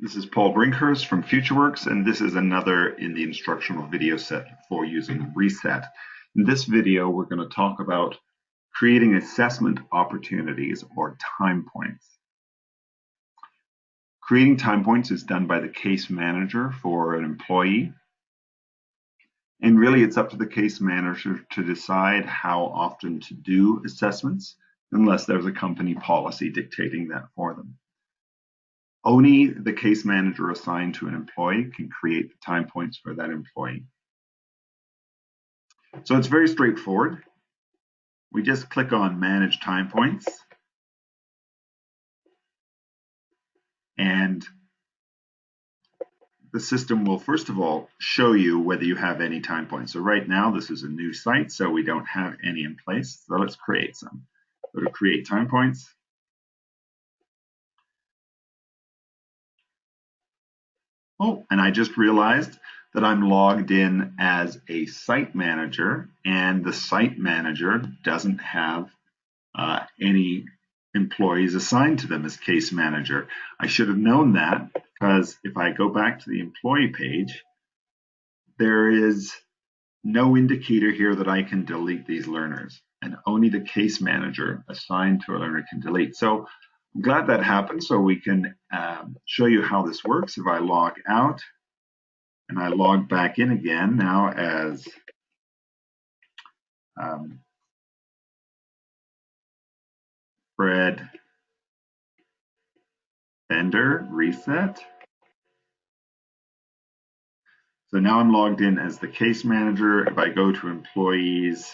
This is Paul Brinkhurst from FutureWorks, and this is another in the instructional video set for using ReSET. In this video, we're going to talk about creating assessment opportunities or time points. Creating time points is done by the case manager for an employee. And really, it's up to the case manager to decide how often to do assessments, unless there's a company policy dictating that for them. Only the case manager assigned to an employee can create the time points for that employee. So it's very straightforward. We just click on Manage Time Points. And the system will first of all show you whether you have any time points. So right now, this is a new site, so we don't have any in place. So let's create some. Go to Create Time Points. Oh, and I just realized that I'm logged in as a site manager, and the site manager doesn't have any employees assigned to them as case manager. I should have known that, because if I go back to the employee page, there is no indicator here that I can delete these learners, and only the case manager assigned to a learner can delete. So I'm glad that happened, so we can show you how this works. If I log out and I log back in again now as Fred Bender ReSET. So now I'm logged in as the case manager. If I go to employees,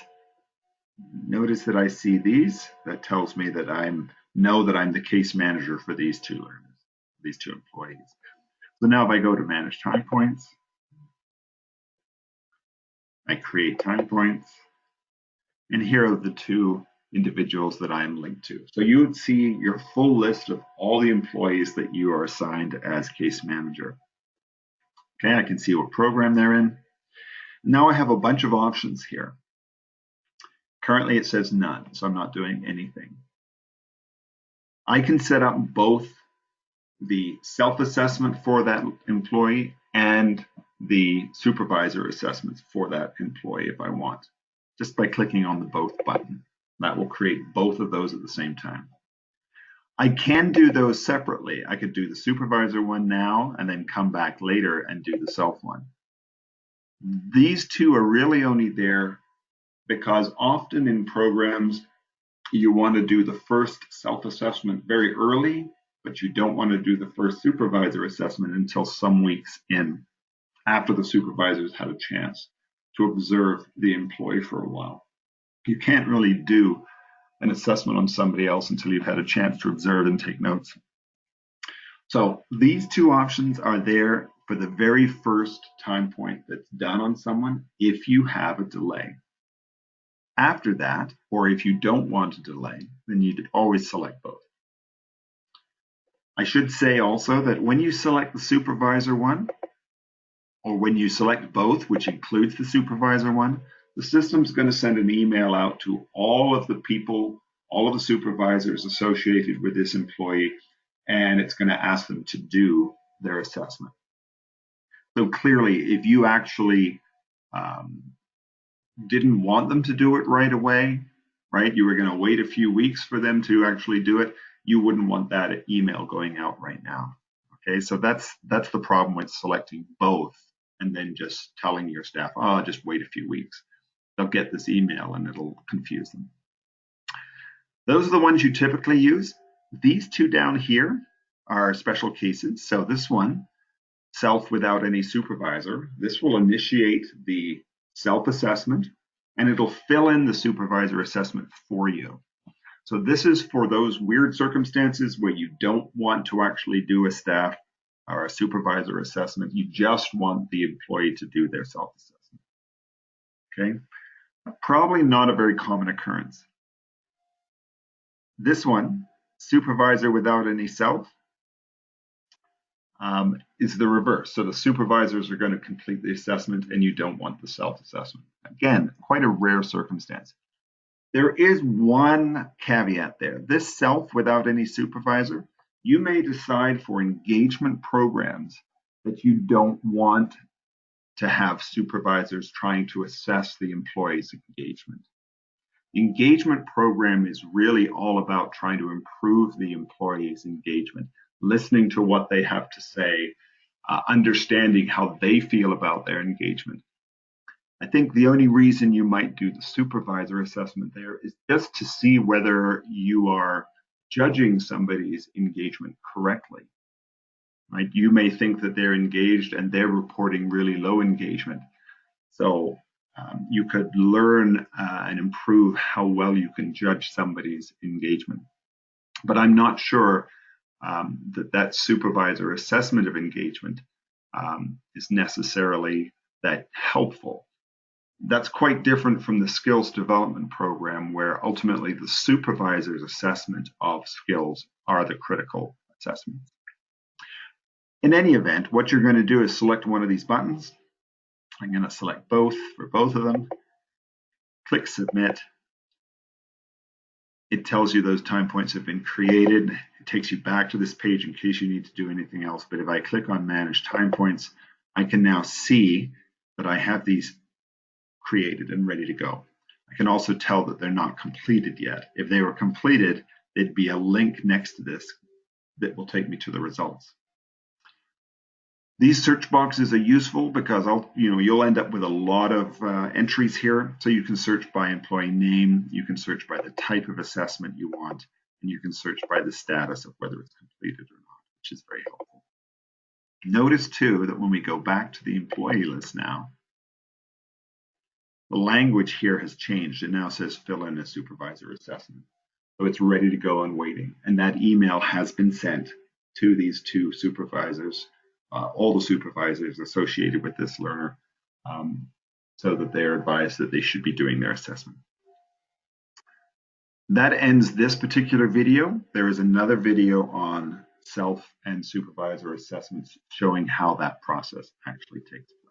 notice that I see these. That tells me that I know that I'm the case manager for these two learners, these two employees. So now if I go to Manage Time Points, I create time points, and here are the two individuals that I'm linked to. So you would see your full list of all the employees that you are assigned as case manager. Okay, I can see what program they're in. Now I have a bunch of options here. Currently it says none, so I'm not doing anything. I can set up both the self-assessment for that employee and the supervisor assessments for that employee if I want, just by clicking on the both button. That will create both of those at the same time. I can do those separately. I could do the supervisor one now and then come back later and do the self one. These two are really only there because often in programs you want to do the first self-assessment very early, but you don't want to do the first supervisor assessment until some weeks in, after the supervisor's had a chance to observe the employee for a while. You can't really do an assessment on somebody else until you've had a chance to observe and take notes. So these two options are there for the very first time point that's done on someone if you have a delay. After that, or if you don't want a delay, then you'd always select both. I should say also that when you select the supervisor one, or when you select both, which includes the supervisor one, the system's going to send an email out to all of the people, all of the supervisors associated with this employee, and it's going to ask them to do their assessment. So clearly, if you actually didn't want them to do it right away, right? You were going to wait a few weeks for them to actually do it. You wouldn't want that email going out right now. Okay, so that's the problem with selecting both and then just telling your staff, oh, just wait a few weeks. They'll get this email and it'll confuse them. Those are the ones you typically use. These two down here are special cases. So this one, self without any supervisor, this will initiate the self-assessment and it'll fill in the supervisor assessment for you. So this is for those weird circumstances where you don't want to actually do a staff or a supervisor assessment. You just want the employee to do their self-assessment. Okay, probably not a very common occurrence. This one, supervisor without any self, is the reverse. So the supervisors are going to complete the assessment and you don't want the self-assessment. Again, quite a rare circumstance. There is one caveat there. This self without any supervisor You may decide for engagement programs that you don't want to have supervisors trying to assess the employee's engagement. The engagement program is really all about trying to improve the employee's engagement, listening to what they have to say, understanding how they feel about their engagement. I think the only reason you might do the supervisor assessment there is just to see whether you are judging somebody's engagement correctly. Right? You may think that they're engaged and they're reporting really low engagement. So you could learn and improve how well you can judge somebody's engagement. But I'm not sure that supervisor assessment of engagement is necessarily that helpful. That's quite different from the skills development program, where ultimately the supervisor's assessment of skills are the critical assessments. In any event, what you're going to do is select one of these buttons. I'm going to select both for both of them. Click Submit. It tells you those time points have been created. It takes you back to this page in case you need to do anything else. But if I click on Manage Time Points, I can now see that I have these created and ready to go. I can also tell that they're not completed yet. If they were completed, there'd be a link next to this that will take me to the results. These search boxes are useful because you'll end up with a lot of entries here. So you can search by employee name, you can search by the type of assessment you want, and you can search by the status of whether it's completed or not, which is very helpful. Notice too that when we go back to the employee list now, the language here has changed. It now says fill in a supervisor assessment. So it's ready to go and waiting. And that email has been sent to these two supervisors, all the supervisors associated with this learner, so that they're advised that they should be doing their assessment. That ends this particular video. There is another video on self and supervisor assessments showing how that process actually takes place.